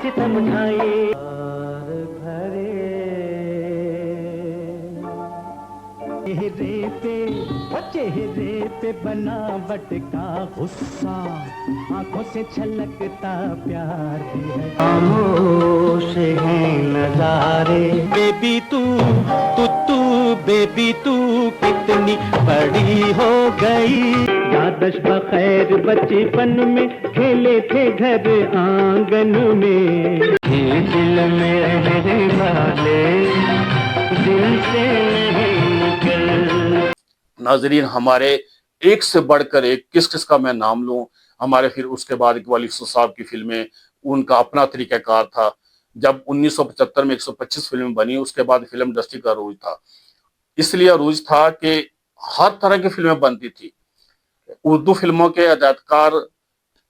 सितम ढाए भरे चेहरे पे बनावट का गुस्सा, आंखों से छलकता प्यार भी है, खामोश है नजारे। बेबी तू बेबी तू कितनी बड़ी हो गई। यादश बखैर बचपन में खेले थे घर आंगन में, ये दिल में रहने वाले दिल से नहीं निकल। नाजरीन, हमारे एक से बढ़कर एक, किस किस का मैं नाम लूं। हमारे फिर उसके बाद इकबाल यूसुफ साहब की फिल्में, उनका अपना तरीक़ाकार था। जब 1975 में 125 फिल्में बनी, उसके बाद फिल्म इंडस्ट्री का अरूज था। इसलिए अरूज था कि हर तरह की फिल्में बनती थी। उर्दू फिल्मों के अदाकार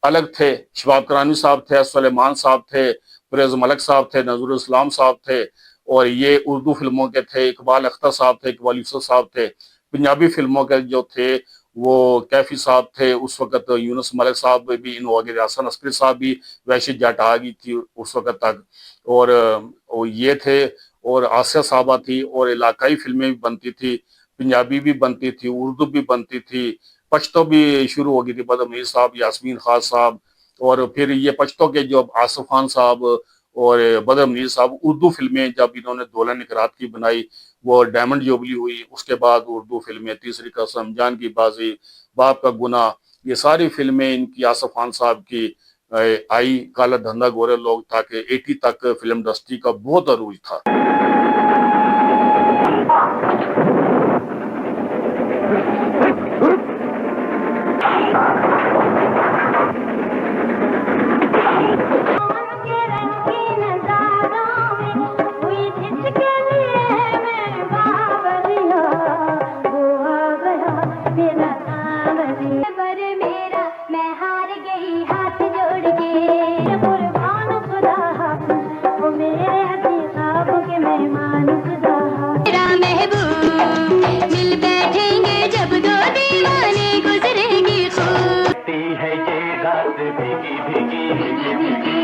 अलग थे, शबाब करानी साहब थे, सुलेमान साहब थे, परवेज मलिक साहब थे, नजरुल इस्लाम साहब थे। और ये उर्दू फिल्मों के थे इकबाल अख्तर साहब थे, इकबाल यूसुफ साहब थे। पंजाबी फिल्मों के जो थे वो कैफी साहब थे, उस वक्त यूनुस मलिक साहब भी इन्वॉल्व थे, हसन अस्करी साहब भी, वैशी जट आ गई थी उस वक्त तक, और ये थे, और आसिया साहबा थी। और इलाकाई फिल्में भी बनती थी, पंजाबी भी बनती थी, उर्दू भी बनती थी, पश्तो भी शुरू हो गई थी, बदर मीर साहब, यास्मीन खान साहब। और फिर ये पश्तो के जो आसिफ खान साहब और बदर मीर साहब, उर्दू फिल्में जब इन्होंने दौलन इकरात की बनाई, वो डायमंड जुबली हुई। उसके बाद उर्दू फिल्में तीसरी कसम, जान की बाजी, बाप का गुनाह, ये सारी फिल्में इनकी आसिफ खान साहब की आई। काला धंधा गोरे लोग था कि 80 तक फिल्म इंडस्ट्री का बहुत अरूज था।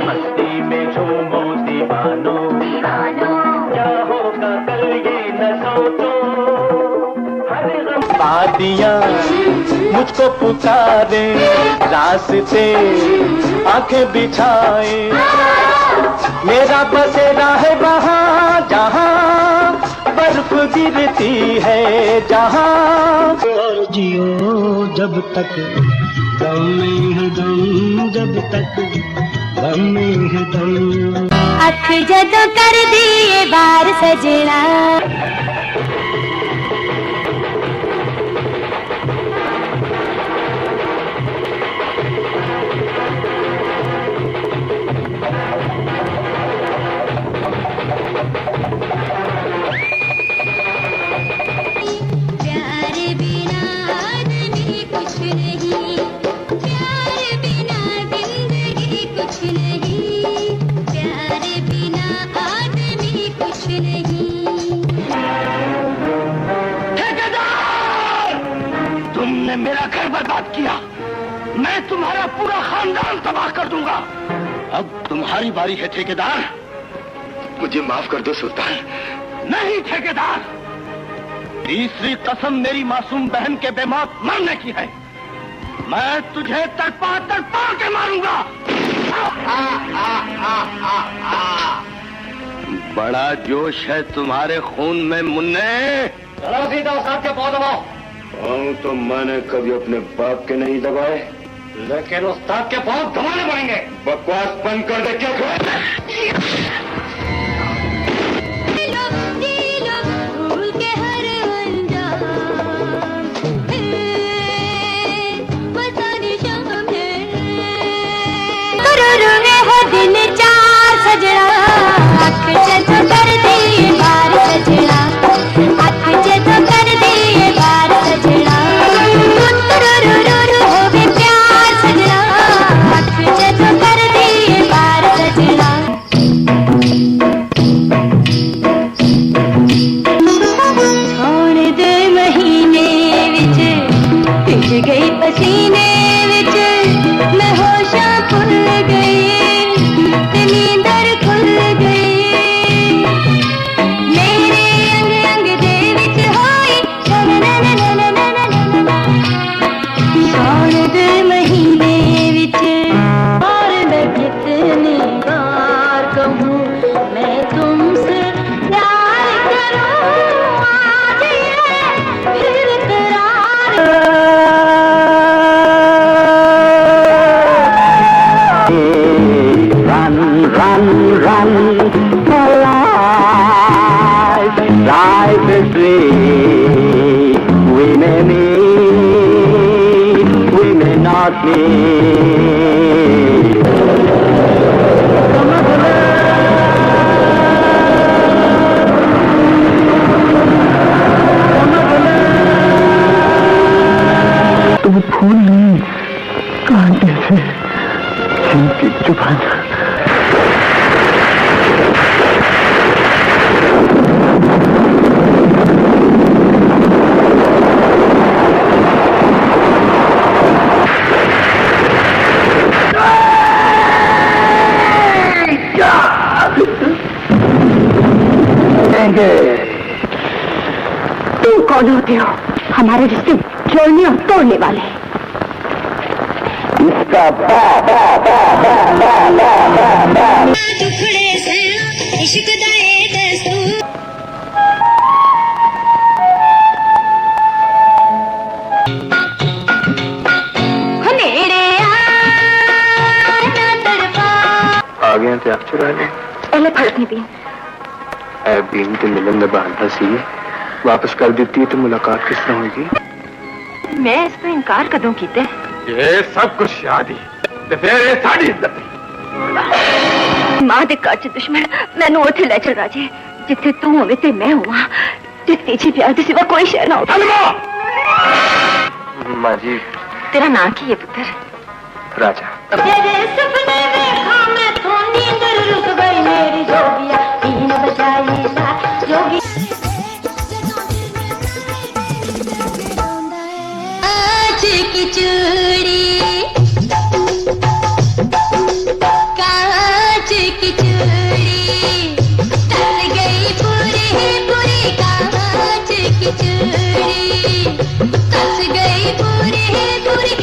मस्ती में झूमो दीवानो, क्या होगा कल ये न सोचो। वादियाँ मुझको पुकारे, रास्ते आंखें बिछाए, मेरा बसेरा है वहाँ जहाँ बर्फ गिरती है, जहाँ और जियो जब तक गम में है दम, जब तक गम में है दम। अख जदों कर दिए बार सजना, मेरा घर बर्बाद किया, मैं तुम्हारा पूरा खानदान तबाह कर दूंगा। अब तुम्हारी बारी है ठेकेदार। मुझे माफ कर दो सुल्तान। नहीं ठेकेदार, तीसरी कसम मेरी मासूम बहन के बेमौत मरने की है। मैं तुझे तड़पा तड़पा के मारूंगा। बड़ा जोश है तुम्हारे खून में मुन्ने। चलो सीधा उस्ताद के पांव दबाओ। तो मैंने कभी अपने बाप के नहीं दबाए, लेकिन उस्ताद के पांव दबाने पड़ेंगे। बकवास बंद कर दे। क्या दिन चार सजना, अख जदों कर दिए बार सजना, अख जदों कर दिए बार सजना, हो गए प्यार सजना, अख जदों कर दिए बार सजना। women not me. तुम फूल नहीं कांटे से जिनकी जुबान तुम कौन होते हो? हमारे रिश्ते जोड़ने और तोड़ने वाले। इसका टुकड़े से इश्क दाए दस्तूर नेड़े आना तड़पा आ गए ते आप चुरा ले पहले फर्क नहीं पी ऐ बीन ते मिलन दा बहाना सी वापस कर देती तो मुलाकात किस तरह होगी मैं इस पर इनकार कदों कीते ये सब कुछ याद ही ते फिर ये साडी इज्जत मां दे घर च दुश्मन मैनू उत्थे ले चल राजे जिथे तू होवे ते मैं होवां ते तेजी प्यार दे सिवा कोई शय ना हो। मां जी तेरा नाम की है पुत्र? राजा। तेरे सपने देखा मैं तो नींद रुक गई मेरी जोगिया 3 बजाई सा जोगी कांच की चूड़ी कांच की चूड़ी टल गई पूरी पूरी कांच की चूड़ी टल गई पूरी पूरी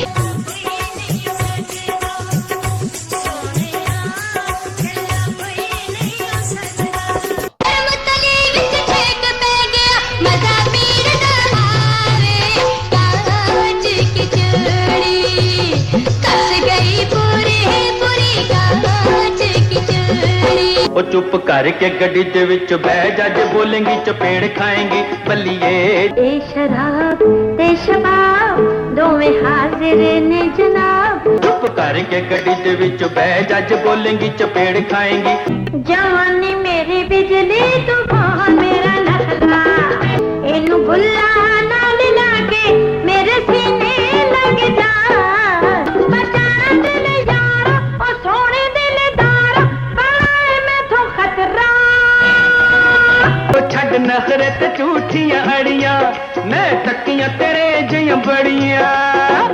ओ चुप करके गड्डी दे विच बह जा जे बोलेंगी चपेड़ खाएंगी बल्लिए ए शराब ते शबाब दोवें हाजिर ने जनाब चुप करके गड्डी दे विच बह जा जे बोलेंगी चपेड़ खाएंगी जवानी मेरी बिजली तूफान मेरा लहरा इनु बुल्ला नाल लागे मेरे सीने लग जा बचाना दिल यार ओ सोने दिलदार बड़ा मैं तो खतरा ओ छड़ नखरे ते झूठियां अड़ियां मैं तकियां तेरे जियां बड़ियां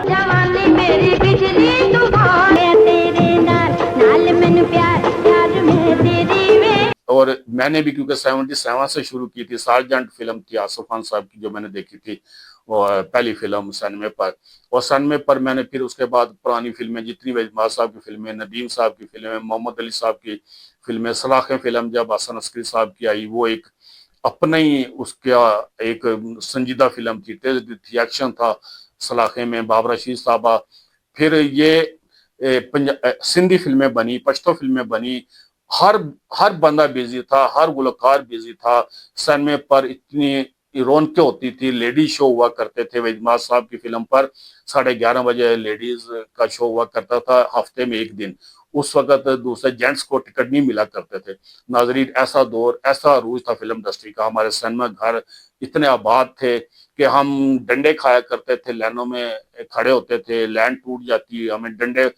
जवानी मेरी बिजली तूफान तेरे नाल मैनू प्यार प्यार में तेरी में। और मैंने भी क्योंकि 77 से शुरू की थी, सार्जेंट फिल्म थी आसिफ खान साहब की जो मैंने देखी थी और पहली फिल्म 97 पर, और 97 पर मैंने फिर उसके बाद पुरानी फिल्में जितनी वजमात साहब की फिल्में, नदीम साहब की फिल्में, मोहम्मद अली साहब की फिल्में, सलाखें फिल्म जब हसन अस्करी साहब की आई वो एक अपना ही उसका एक संजीदा फिल्म थी, तेज थी, एक्शन था सलाखें में, बाबर रशीद साहबा। फिर ये सिंधी फिल्में बनी, पश्तो फिल्में बनी, हर बंदा बिजी था, हर गुलकार बिजी था। सनमे पर इतनी रौनकें होती थी, लेडीज शो हुआ करते थे। वजमात साहब की फिल्म पर 11:30 बजे लेडीज का शो हुआ करता था, हफ्ते में एक दिन। उस वक्त दूसरे जेंट्स को टिकट नहीं मिला करते थे। नाजरीन, ऐसा दौर, ऐसा अरूज था फिल्म इंडस्ट्री का। हमारे सिनेमा घर इतने आबाद थे कि हम डंडे खाया करते थे, लाइनों में खड़े होते थे, लाइन टूट जाती, हमें डंडे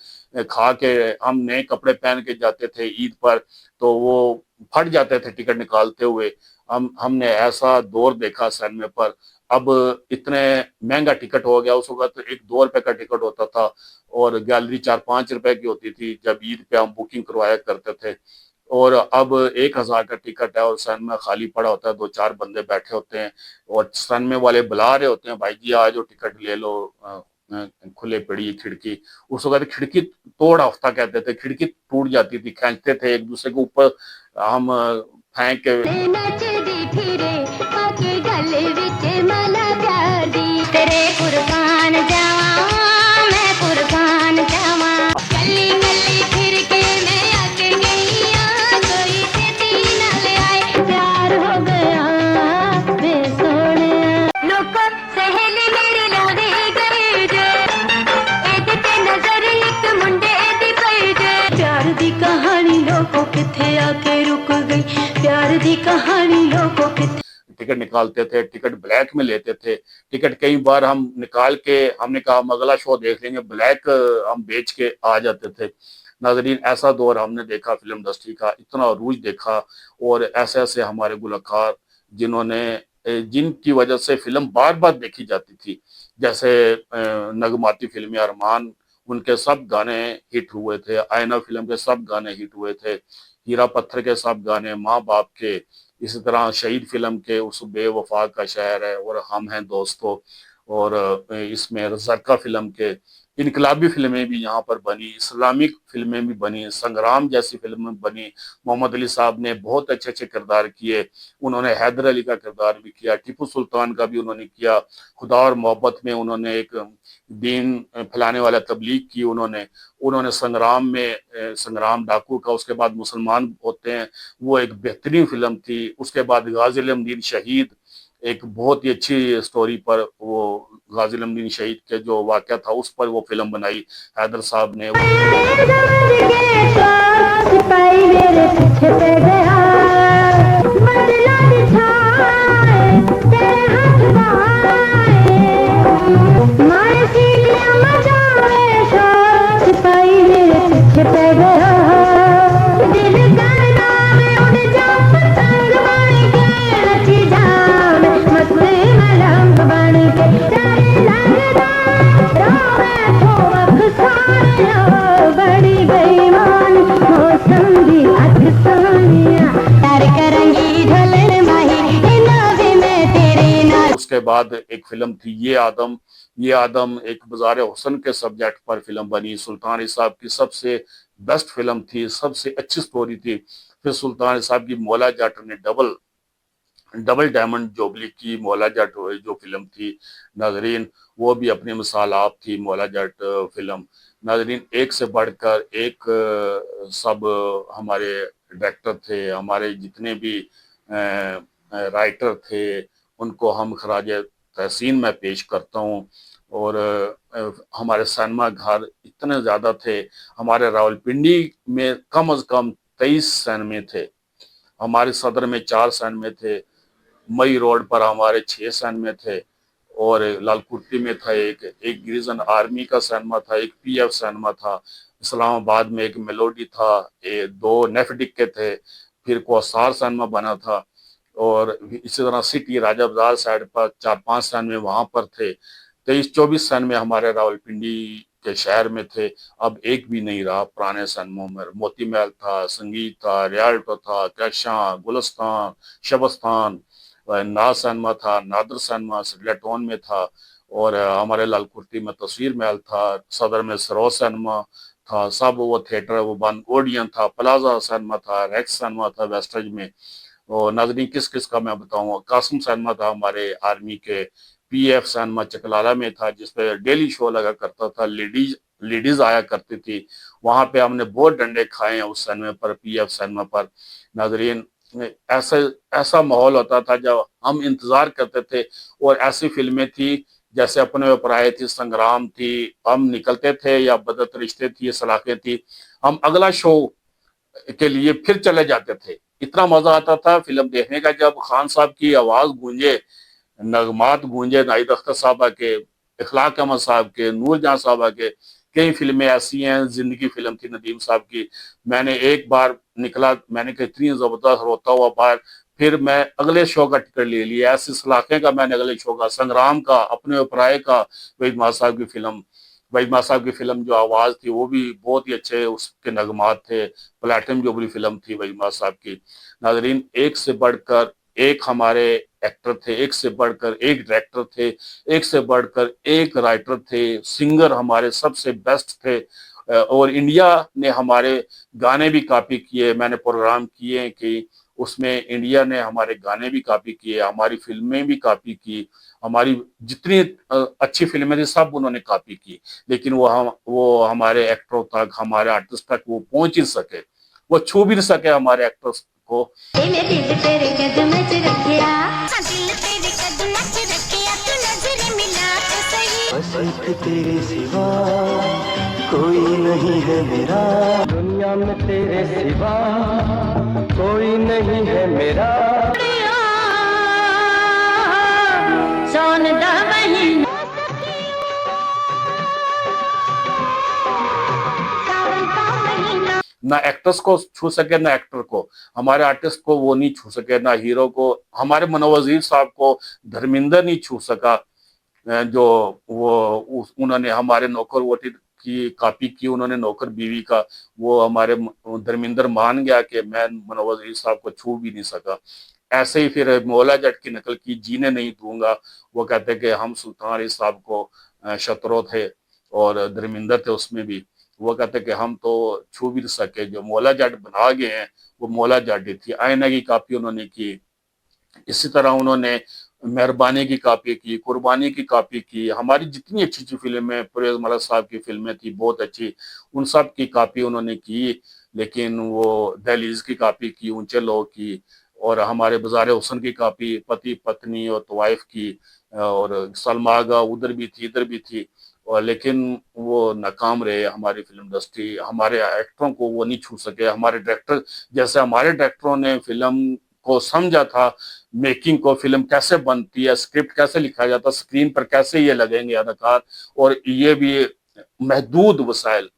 खा के, हम नए कपड़े पहन के जाते थे ईद पर तो वो फट जाते थे टिकट निकालते हुए। हमने ऐसा दौर देखा सिनेमा पर। अब इतने महंगा टिकट हो गया, उस वक्त 1-2 रुपए का टिकट होता था और गैलरी 4-5 रुपए की होती थी जब ईद पे हम बुकिंग करवाया करते थे। और अब 1000 का टिकट है और सिनेमा खाली पड़ा होता है, 2-4 बंदे बैठे होते हैं और सिनेमा वाले बुला रहे होते हैं, भाई जी आ जाओ टिकट ले लो, खुले पड़ी खिड़की। उस वक्त खिड़की तोड़ हफ्ता कहते थे, खिड़की टूट जाती थी, खींचते थे एक दूसरे के ऊपर, हम फेंक के तेरे कुर्बान जावा मैं कुर्बान जावा गली गली फिर के मैं आके गई कोई तेरी न ले आए प्यार हो गया बेसोड़ टिकट निकालते थे, टिकट ब्लैक में लेते थे। टिकट कई बार हम निकाल के हमने कहा हम अगला शो देख लेंगे, ब्लैक हम बेच के आ जाते थे। नाजरीन, ऐसा दौर हमने देखा फिल्म इंडस्ट्री का, इतना अरूज देखा, और ऐसे ऐसे हमारे गुलकार जिनकी वजह से फिल्म बार बार देखी जाती थी, जैसे नगमाती फिल्में अरमान, उनके सब गाने हिट हुए थे। आईना फिल्म के सब गाने हिट हुए थे। हीरा पत्थर के सब गाने, माँ बाप के, इसी तरह शहीद फिल्म के उस बेवफा का शहर है और हम हैं दोस्तों, और इसमें रज़ाका फिल्म के इनकलाबी फिल्में भी यहाँ पर बनी, इस्लामिक फिल्में भी बनी, संग्राम जैसी फिल्में बनी। मोहम्मद अली साहब ने बहुत अच्छे अच्छे किरदार किए। उन्होंने हैदर अली का किरदार भी किया, टीपू सुल्तान का भी उन्होंने किया। खुदा और मोहब्बत में उन्होंने एक दीन फैलाने वाला तबलीग की। उन्होंने संग्राम में संग्राम डाकू का, उसके बाद मुसलमान होते हैं, वो एक बेहतरीन फिल्म थी। उसके बाद गाजी अल्मदीन शहीद, एक बहुत ही अच्छी स्टोरी पर, वो गाजी अल्मदीन शहीद के जो वाक़या था उस पर वो फिल्म बनाई हैदर साहब ने। उसके बाद एक फिल्म थी ये आदम एक बाज़ार हुस्न के सब्जेक्ट पर फिल्म बनी। सुल्तान अली साहब की सबसे बेस्ट फिल्म थी, सबसे अच्छी स्टोरी थी। फिर सुल्तान अली साहब की मौला जट ने डबल डायमंड जोबली की मौला जट जो फिल्म थी, नाजरीन वो भी अपनी मिसाल आप थी। मौला जट फिल्म, नाजरीन एक से बढ़कर एक सब हमारे डायरेक्टर थे, हमारे जितने भी राइटर थे, उनको हम खराज तहसीन में पेश करता हूँ। और हमारे सिनेमा घर इतने ज़्यादा थे। हमारे रावलपिंडी में कम अज़ कम 23 सिनेमे थे। हमारे सदर में 4 सिनेमे थे, मई रोड पर हमारे 6 सिनेमे थे, और लालकुटी में था एक गिरिजन आर्मी का सिनेमा था, एक पीएफ सिनेमा था। इस्लामाबाद में एक मेलोडी था, 2 नेफडिक के थे, फिर कोसार सिनेमा बना था, और इसी तरह सिटी राजा बाजार साइड पर 4-5 सिनेमे वहाँ पर थे। 23-24 सिनेमे हमारे रावलपिंडी के शहर में थे। अब एक भी नहीं रहा पुराने सिनेमों में। मोती महल था, संगीत था, रियाल्टो था, कैशां, गुलस्तान, शबस्तान, नाज सिनेमा था, नादर सिनेमा सिलेटोन में था, और हमारे लालकुटी में तस्वीर महल था, सदर में सरोज सिनेमा था, सब वो थिएटर वो बंद, ओडियन था, प्लाजा सिनेमा था, रेक्स सिनेमा था वेस्टर्ज में। और नाज़रीन किस किस का मैं बताऊँ, कासिम सिनेमा था हमारे आर्मी के, पीएफ सिनेमा चकलाला में था जिसपे डेली शो लगा करता था, लेडीज आया करती थी। वहाँ पे हमने बहुत डंडे खाए हैं उस सिनेमा पर, पीएफ सिनेमा पर। नाज़रीन ऐसा माहौल होता था जब हम इंतजार करते थे, और ऐसी फिल्में थी जैसे अपने ऊपर आए थी, संग्राम थी, हम निकलते थे, या बदत रिश्ते थी, सलाखें थी, हम अगला शो के लिए फिर चले जाते थे। इतना मजा आता था फिल्म देखने का जब खान साहब की आवाज गूंजे, नगमात गूंजे, नाहिद अख्तर साहबा के, इखलाक अहमद साहब के, नूर जहां साहबा के। कई फिल्में ऐसी हैं, जिंदगी फिल्म थी नदीम साहब की, मैंने एक बार निकला, मैंने कहा इतनी जबरदस्त रोता हुआ बाहर, फिर मैं अगले शो का टिकट ले लिया। ऐसे सलाखे का मैंने अगले शो का, संग्राम का, अपने उपराय का, वहीद मां साहब की फिल्म, वहीद मां साहब की फिल्म जो आवाज थी वो भी बहुत ही अच्छे उसके नगमात थे। प्लेटिनम जुबली फिल्म थी वहीद मां साहब की। नाजरीन एक से बढ़कर एक हमारे एक्टर थे, एक से बढ़कर एक डायरेक्टर थे, एक से बढ़कर एक राइटर थे, सिंगर हमारे सबसे बेस्ट थे, और इंडिया ने हमारे गाने भी कॉपी किए। मैंने प्रोग्राम किए कि उसमें इंडिया ने हमारे गाने भी कॉपी किए, हमारी फिल्में भी कॉपी की, हमारी जितनी अच्छी फिल्में थी सब उन्होंने कॉपी की, लेकिन वो हमारे एक्टरों तक, हमारे आर्टिस्ट तक वो पहुंच ही सके, वो छू भी नहीं सके हमारे एक्टर्स को। तेरे सिवा कोई नहीं है मेरा, दुनिया में तेरे सिवा कोई नहीं है मेरा। ना एक्टर्स को छू सके ना एक्टर को, हमारे आर्टिस्ट को वो नहीं छू सके, ना हीरो को, हमारे मनोज वजीर साहब को धर्मिंदर नहीं छू सका। जो उन्होंने हमारे नौकर वोटी की कॉपी की, उन्होंने नौकर बीवी का, वो हमारे धर्मिंदर मान गया कि मैं मनोज वजीर साहब को छू भी नहीं सका। ऐसे ही फिर मौला जट की नकल की, जीने नहीं दूंगा, वो कहते कि हम सुल्तान अली साहब को शत्रु थे और धर्मिंदर थे उसमें भी, वो कहते कि हम तो छू भी नहीं सके, जो मौला जट बना गए हैं वो मौला जट ही थी। आईना की कॉपी उन्होंने की, इसी तरह उन्होंने मेहरबानी की कॉपी की, कुर्बानी की कॉपी की, हमारी जितनी अच्छी अच्छी फिल्में, परवेज मलक साहब की फिल्में थी बहुत अच्छी, उन सब की कॉपी उन्होंने की। लेकिन वो दहलीज की कॉपी की, ऊंचे लोग की, और हमारे बाजार हुसन की कॉपी, पति पत्नी और तवाइफ की, और सलमा आगा उधर भी थी इधर भी थी, और लेकिन वो नाकाम रहे। हमारी फिल्म इंडस्ट्री हमारे एक्टरों को वो नहीं छू सके। हमारे डायरेक्टर, जैसे हमारे डायरेक्टरों ने फिल्म को समझा था, मेकिंग को, फिल्म कैसे बनती है, स्क्रिप्ट कैसे लिखा जाता, स्क्रीन पर कैसे ये लगेंगे अदाकार, और ये भी महदूद वसाइल,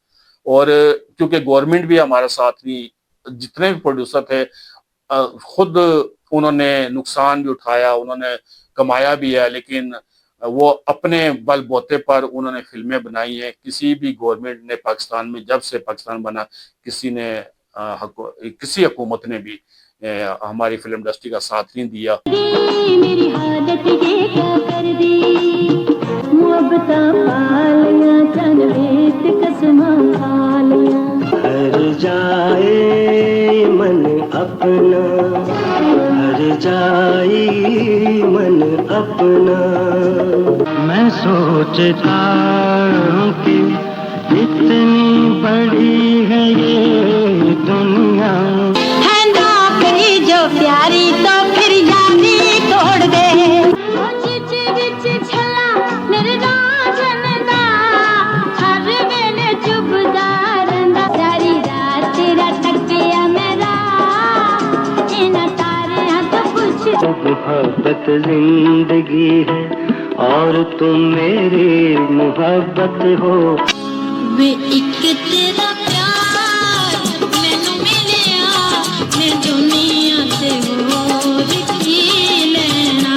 और क्योंकि गवर्नमेंट भी हमारे साथ नहीं, जितने भी प्रोड्यूसर थे खुद उन्होंने नुकसान भी उठाया, उन्होंने कमाया भी है, लेकिन वो अपने बलबूते पर उन्होंने फिल्में बनाई हैं। किसी भी गवर्नमेंट ने पाकिस्तान में, जब से पाकिस्तान बना, किसी हुकूमत ने भी हमारी फिल्म इंडस्ट्री का साथ नहीं दिया। मेरी हालत ये क्या कर दी, मोहब्बता पालियां जनवेत कसमां खालियां। हर जाए मन अपना, हर जाए मन अपना। मैं सोचता हूँ कि इतनी बड़ी है ये दुनिया, है नौकरी जो प्यारी तो फिर यारी तोड़ दे। चिच विच छला मेरे राजन दा, हर वेले चुभदा रंदा, सारी रात तेरा तकिया मेरा, इन्हां तारियां तो पुछ। मोहब्बत जिंदगी है और तुम मेरी मोहब्बत हो। वे एक तेरा प्यार मैनू मिलिया, मैं दुनिया ते होर की लेना।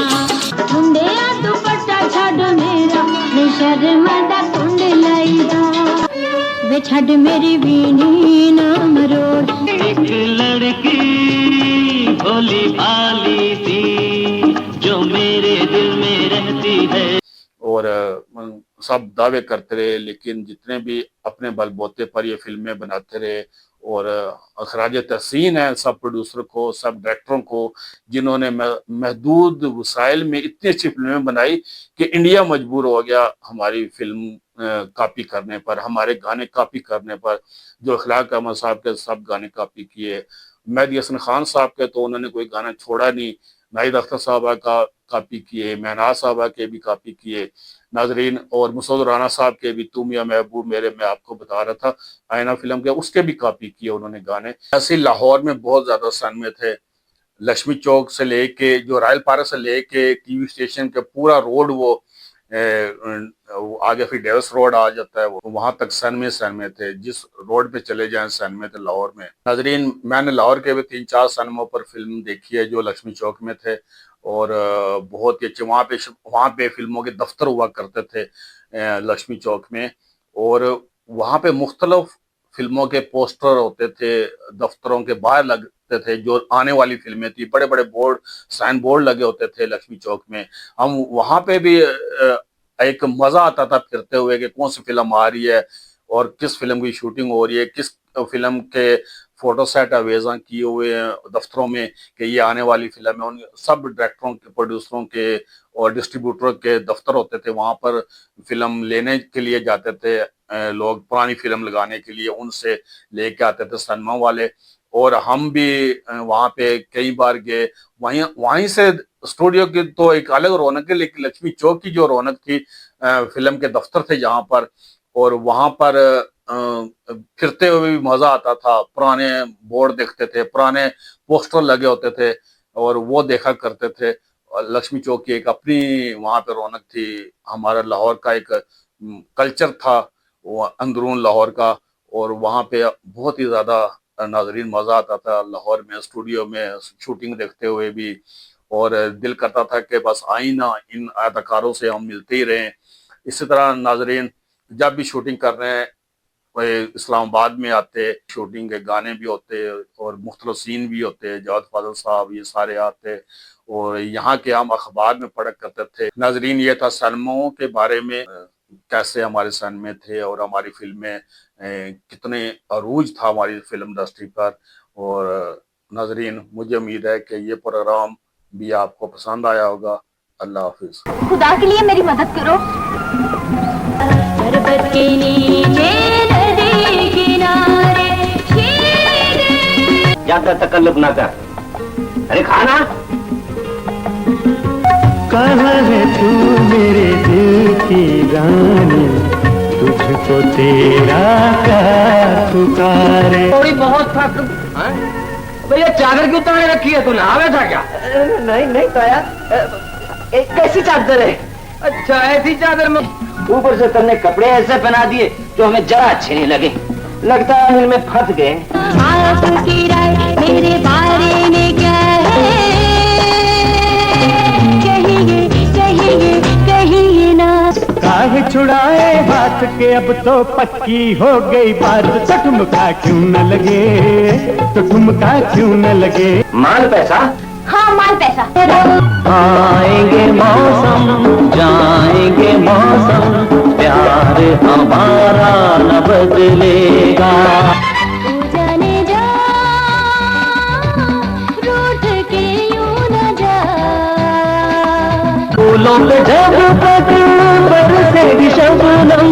मुंडिया दुपट्टा छड़ मेरा, वे शर्मा दा कुंड लाईदा, वे छड़ मेरी बीनी ना मरोड़। एक लड़की भोली भाली थी जो मेरे दिल में रहती है। और सब दावे करते रहे, लेकिन जितने भी अपने बलबूते पर ये फिल्में बनाते रहे, और अखराज तहसीन है सब प्रोड्यूसर को, सब डायरेक्टरों को, जिन्होंने महदूद वसाइल में इतनी अच्छी फिल्में बनाई कि इंडिया मजबूर हो गया हमारी फिल्म कॉपी करने पर, हमारे गाने कॉपी करने पर। जो अखलाक अहमद साहब के सब गाने कॉपी किए, मेहदी हसन खान साहब के तो उन्होंने कोई गाना छोड़ा नहीं, नाहिद अख्तर साहबा का कॉपी किए, महनाज साहबा के भी कॉपी किए, नाजरीन, और मसूद राना साहब के भी, तुम या महबूब मेरे, मैं आपको बता रहा था आईना फिल्म के, उसके भी कॉपी किए उन्होंने गाने। ऐसे लाहौर में बहुत ज्यादा सन में थे, लक्ष्मी चौक से लेके, जो रायल पार्क से लेके टीवी स्टेशन के पूरा रोड, वो आगे फिर डेविस रोड आ जाता है, वो वहां तक सन में थे। जिस रोड पे चले जाएं सन में थे लाहौर में। नाजरीन, मैंने लाहौर के भी 3-4 सनमों पर फिल्म देखी है जो लक्ष्मी चौक में थे, और बहुत ही अच्छे वहाँ पे फिल्मों के दफ्तर हुआ करते थे लक्ष्मी चौक में, और वहाँ पे मुख्तलिफ फिल्मों के पोस्टर होते थे, दफ्तरों के बाहर लगते थे, जो आने वाली फिल्में थी, बड़े बड़े बोर्ड, साइन बोर्ड लगे होते थे लक्ष्मी चौक में। हम वहाँ पे भी एक मजा आता था फिरते हुए कि कौन सी फिल्म आ रही है और किस फिल्म की शूटिंग हो रही है, किस फिल्म के फोटो सेट अवेजा किए हुए हैं दफ्तरों में कि ये आने वाली फिल्म है। उन सब डायरेक्टरों के, प्रोड्यूसरों के और डिस्ट्रीब्यूटर के दफ्तर होते थे, वहां पर फिल्म लेने के लिए जाते थे लोग, पुरानी फिल्म लगाने के लिए उनसे लेके आते थे सनमा वाले, और हम भी वहां पे कई बार गए। वहीं से स्टूडियो की तो एक अलग रौनक है, लेकिन लक्ष्मी चौक की जो रौनक थी, फिल्म के दफ्तर थे जहाँ पर, और वहां पर फिरते हुए भी मजा आता था। पुराने बोर्ड देखते थे, पुराने पोस्टर लगे होते थे, और वो देखा करते थे। और लक्ष्मी चौक की एक अपनी वहां पे रौनक थी। हमारा लाहौर का एक कल्चर था वो अंदरून लाहौर का, और वहां पे बहुत ही ज्यादा नाजरीन मजा आता था लाहौर में स्टूडियो में शूटिंग देखते हुए भी, और दिल करता था कि बस आईना इन अदाकारों से हम मिलते ही रहें। इसी तरह नाजरीन जब भी शूटिंग कर रहे हैं इस्लामाबाद में आते, शूटिंग के गाने भी होते और मुख्तलिफ सीन भी होते, जावेद फाजिल साहब ये सारे आते और यहाँ के हम अखबार में पढ़ा करते थे। नाजरीन ये था सनमों के बारे में, कैसे हमारे सनमे थे और हमारी फिल्में कितने अरूज था हमारी फिल्म इंडस्ट्री पर। और नाजरीन मुझे उम्मीद है कि ये प्रोग्राम भी आपको पसंद आया होगा। अल्लाह हाफिज। खुदा के लिए मेरी मदद करो। पर्वत के नीचे नदी किनारे ज्यादा तकल्लुफ ना कर। अरे खाना कहाँ है तू मेरे दिल की रानी, तुझको तेरा प्यार पुकारे। थोड़ी बहुत थक भैया चादर क्यों उतारे रखी है, तू नहावे था क्या? नहीं नहीं ताया, कैसी चादर है? अच्छा ऐसी चादर में ऊपर से तुमने कपड़े ऐसे पहना दिए जो हमें जरा अच्छे नहीं लगे, लगता है इनमें फंस गए। आपकी राय मेरे बारे में क्या है, कहिए कहिए कहिए ना। काहे छुड़ाए हाथ के अब तो पक्की हो गई बात, तो ठुमका क्यों न लगे, तो ठुमका क्यों न लगे। माल पैसा? हाँ माल पैसा। आएंगे मौसम जाएंगे मौसम, प्यार हमारा न बदलेगा। तू जाने जा रूठ के यूं न जा, फूलों पे जब तक बरसेगी शबनम,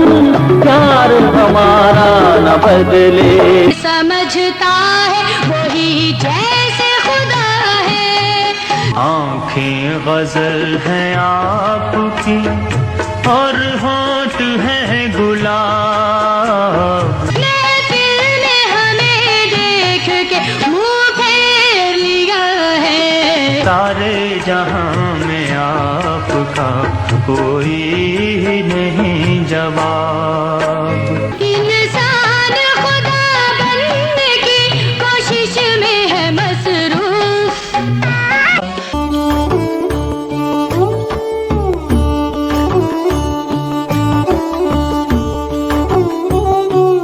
प्यार हमारा न बदले। समझता है वही जैसे खुदा है। आँखें गजल हैं आपकी और होंठ है गुलाब, महफिल में हमें देख के मुँह फेर लिया है। सारे जहां में आपका कोई नहीं जवाब।